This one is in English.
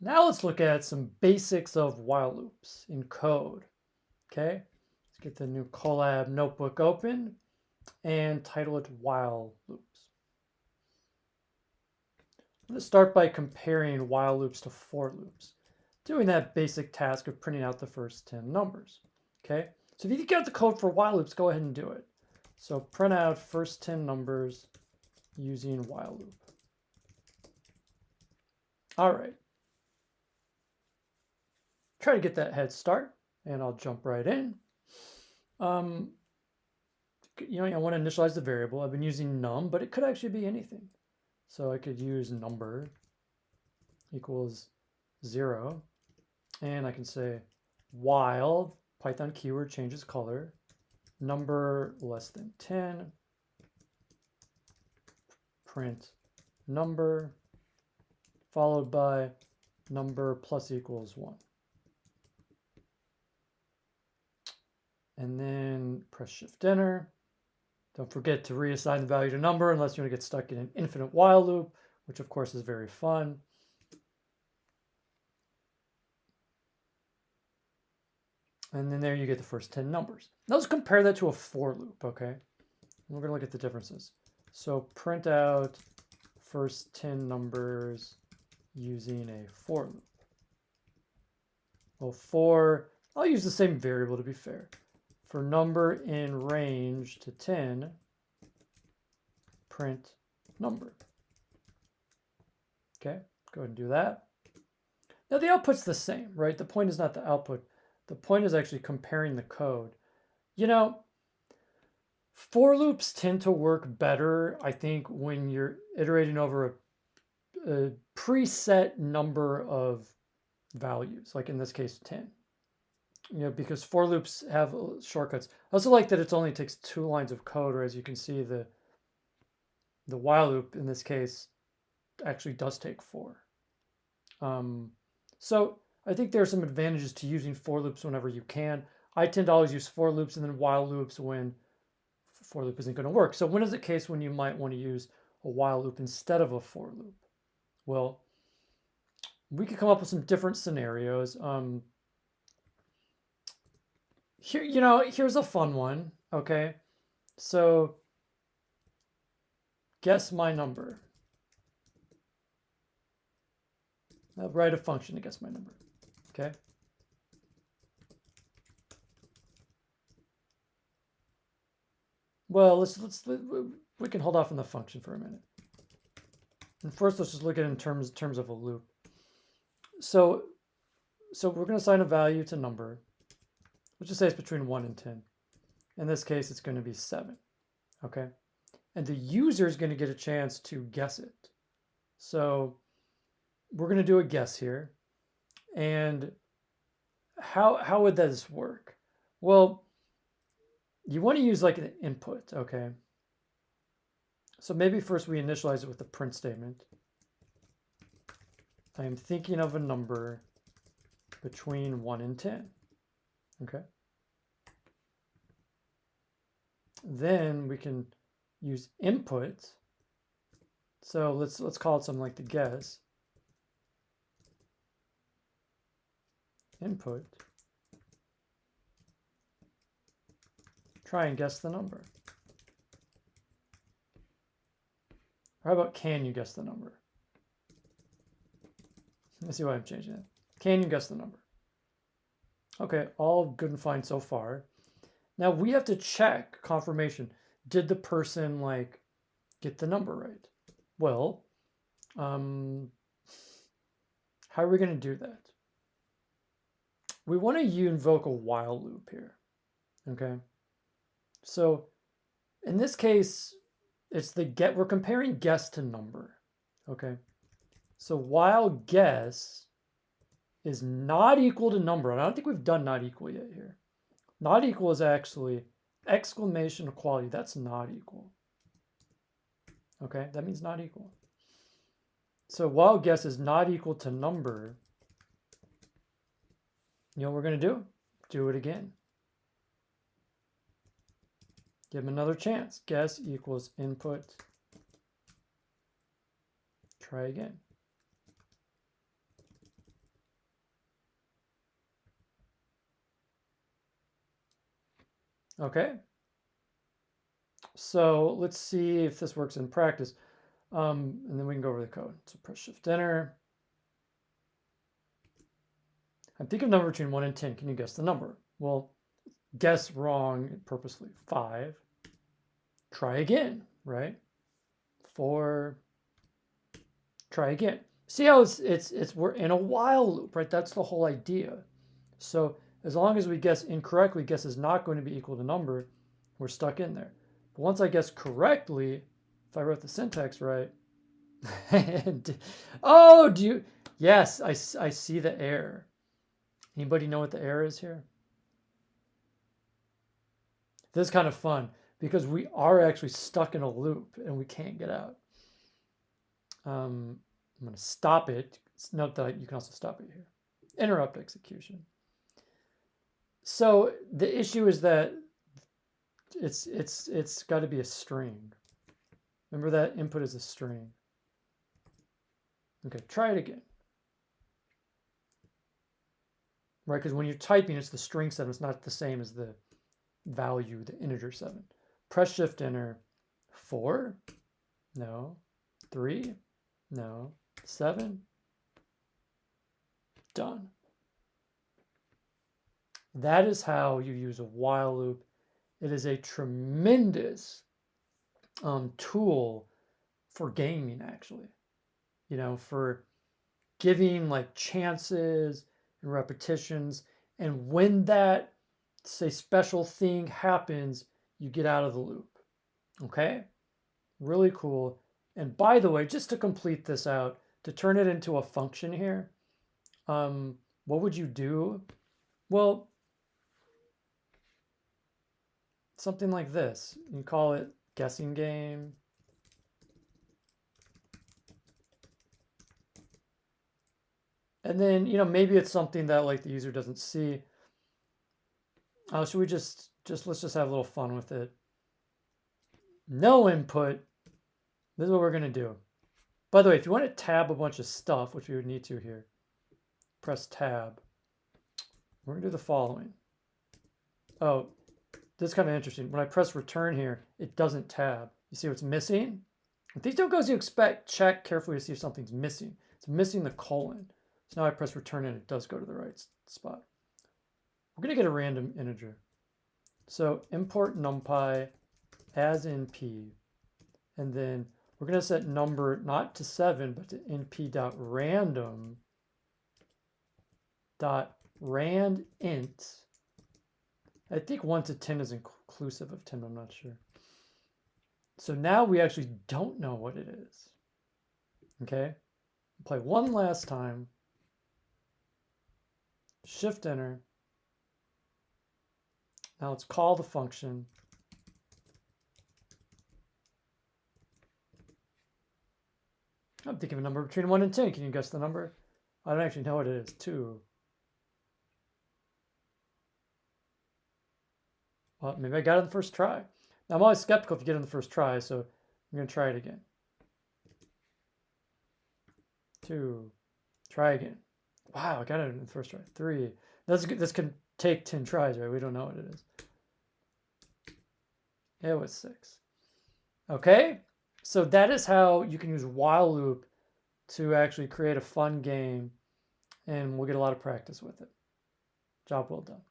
Now let's look at some basics of while loops in code. Okay, let's get the new Colab notebook open and title it while loops. I'm going to start by comparing while loops to for loops, doing that basic task of printing out the first 10 numbers. Okay, so if you get the code for while loops, go ahead and do it. So print out first 10 numbers using while loop. All right. Try to get that head start, and I'll jump right in. I want to initialize the variable. I've been using num, but it could actually be anything. So I could use number equals 0, and I can say while Python keyword changes color, number less than 10, print number, followed by number plus equals 1. And then press Shift Enter. Don't forget to reassign the value to number unless you want to get stuck in an infinite while loop, which of course is very fun. And then there you get the first 10 numbers. Now let's compare that to a for loop, okay? We're going to look at the differences. So print out first 10 numbers using a for loop. Well, I'll use the same variable to be fair. For number in range to 10, print number. Okay, go ahead and do that. Now the output's the same, right? The point is not the output. The point is actually comparing the code. You know, for loops tend to work better, I think, when you're iterating over a preset number of values, like in this case, 10. Because for loops have shortcuts. I also like that it only takes 2 lines of code, or as you can see, the while loop in this case actually does take 4. So I think there are some advantages to using for loops whenever you can. I tend to always use for loops and then while loops when for loop isn't going to work. So when is the case when you might want to use a while loop instead of a for loop? Well, we could come up with some different scenarios. Here's a fun one. Okay, so guess my number. I'll write a function to guess my number. Okay. Well, we can hold off on the function for a minute. And first, let's just look at it in terms of a loop. So we're going to assign a value to number. Let's just say it's between 1 and 10. In this case, it's going to be 7. Okay. And the user is going to get a chance to guess it. So we're going to do a guess here. And how would this work? Well, you want to use like an input, okay? So maybe first we initialize it with the print statement. I am thinking of a number between 1 and 10, okay? Then we can use input. So let's call it something like the guess. Input. Try and guess the number. Or how about can you guess the number? Let's see why I'm changing it. Can you guess the number? Okay, all good and fine so far. Now we have to check confirmation. Did the person get the number right? Well, how are we going to do that? We want to invoke a while loop here. Okay. So in this case, it's we're comparing guess to number. Okay. So while guess is not equal to number, and I don't think we've done not equal yet here. Not equal is actually exclamation equality. That's not equal. Okay, that means not equal. So while guess is not equal to number, you know what we're going to do? Do it again. Give them another chance. Guess equals input. Try again. Okay. So let's see if this works in practice. And then we can go over the code. So press Shift Enter. I'm thinking of a number between 1 and 10. Can you guess the number? Well, guess wrong purposely. 5. Try again, right? 4. Try again. See how we're in a while loop, right? That's the whole idea. So as long as we guess incorrectly, guess is not going to be equal to number, we're stuck in there. But once I guess correctly, if I wrote the syntax right, oh, do you? Yes, I see the error. Anybody know what the error is here? This is kind of fun because we are actually stuck in a loop and we can't get out. I'm going to stop it. Note that you can also stop it here. Interrupt execution. So the issue is that it's got to be a string. Remember that input is a string. Okay, try it again. Right, because when you're typing, it's the string 7. It's not the same as the value, the integer 7. Press Shift Enter. 4? No. 3? No. 7? Done. That is how you use a while loop. It is a tremendous tool for gaming, actually. You know, for giving like chances and repetitions. And when that, say, special thing happens, you get out of the loop. Okay? Really cool. And by the way, just to complete this out, to turn it into a function here, what would you do? Well, something like this. You call it guessing game. And then, you know, maybe it's something that like the user doesn't see. Should we let's just have a little fun with it. No input. This is what we're going to do. By the way, if you want to tab a bunch of stuff, which we would need to here, press tab. We're going to do the following. Oh, this is kind of interesting. When I press return here, it doesn't tab. You see what's missing? If these don't go as you expect, check carefully to see if something's missing. It's missing the colon. So now I press return and it does go to the right spot. We're going to get a random integer. So import numpy as np. And then we're going to set number not to 7, but to np.random.randint. I think 1 to 10 is inclusive of 10, I'm not sure. So now we actually don't know what it is. Okay? Play one last time. Shift Enter. Now let's call the function. I'm thinking of a number between 1 and 10. Can you guess the number? I don't actually know what it is. 2. Well, maybe I got it on the first try. Now I'm always skeptical if you get it on the first try, so I'm going to try it again. 2. Try again. Wow, I got it in the first try. 3. This can take 10 tries, right? We don't know what it is. It was 6. Okay, so that is how you can use while loop to actually create a fun game, and we'll get a lot of practice with it. Job well done.